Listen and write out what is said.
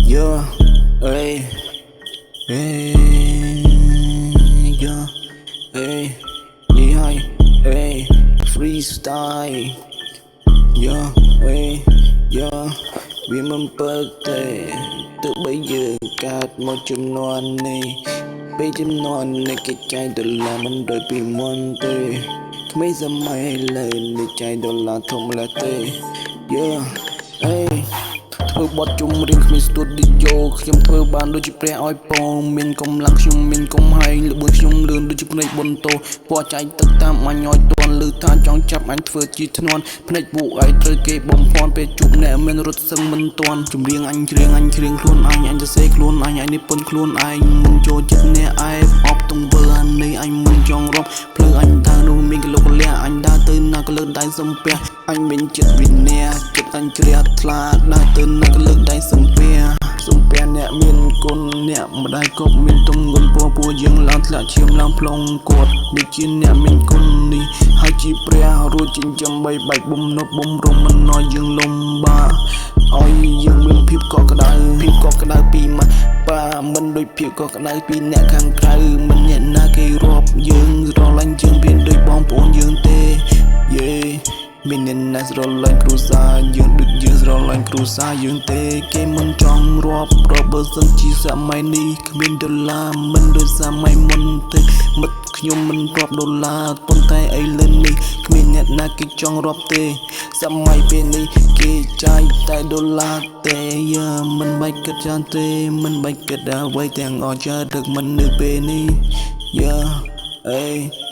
Yeah, ey, ey, yeah, ey, yeah, ey, freestyle, yeah, ey, yeah, vì mình bật tệ, từ bây giờ cắt một chùm non này, bây chùm non này cái chai đó là mình đôi bị mòn tệ, mấy giờ mày lên để chai đó là thông là tệ, yeah, ey. ធ្វើបត់ជុំរៀងគ្មានស្ទូឌីយ៉ូខ្ញុំធ្វើបានដូចជាព្រះឲ្យពងមានកម្លាំងខ្ញុំមានកុំហើយលបួនខ្ញុំលឿនដូចជាភ្នែកបុនតោពណ៌ចៃទឹកតាមអញឲ្យតន់លឺថាចង់ចាប់អញធ្វើជាធ្នន់ភ្នែកពួកឯងត្រូវគេបំភ័ន្តពេលជួបអ្នកមានរត់សឹងមិនទាន់ចម្រៀងអញច្រៀងខ្លួនអញសរសេរខ្លួនអញនេះពន្ធខ្លួនឯងមិនចូលចិត្តអ្នកឯងអបទង្វើអានេះអញមិនចង់រប់ភ្លើអញដើរនោះមានកលុកលះអញដើរទៅណាក៏លើកដៃសំពះអញមានចិត្តវិន័យចិត្តអញជ្រះថ្លាដើរទៅណាក៏លើកដៃសំពះអ្នកមានគុណអ្នកម្ដាយគប់មានទម្ងន់ពោះយើងឡើងធ្លាក់ឈាមឡើងផ្លងគាត់នេះជាអ្នកមានគុណនេះហើយជាព្រះរួចចិញ្ចឹមបីបែកបំណប់បំរុំមិនណយយើងលំបាកឲ្យយើងមានភាពកក់ក្ដៅពីមកប៉ាមិនដូចភាពកក់ក្ដៅពីអ្នកខាងក្រៅមិនអ្នកណាគេរាប់យើងស្រឡាញ់យើងពីដូចបងប្អូនយើងទេយេមានអ្នកណាស្រឡាញ់គ្រួសារយើងដូចយើងស្រឡាញ់គ្រួសារយើងទេគេមិនចង់រាប់បើសិនជាសម័យនេះគ្មានដុល្លារមិនដូចសម័យមុនទេមិត្តខ្ញុំមិនរាប់ដុល្លារប៉ុន្តែឥឡូវនេះគ្មានអ្នកណាគេចង់រាប់ទេសម័យពេលនេះគេចាយតែដុល្លារទេយ៉ាមិនបាច់គិតច្រើនទេមិនបាច់គិតអ្វីទាំងអស់ចារឹកមិននៅពេលនេះយ៉ាអេ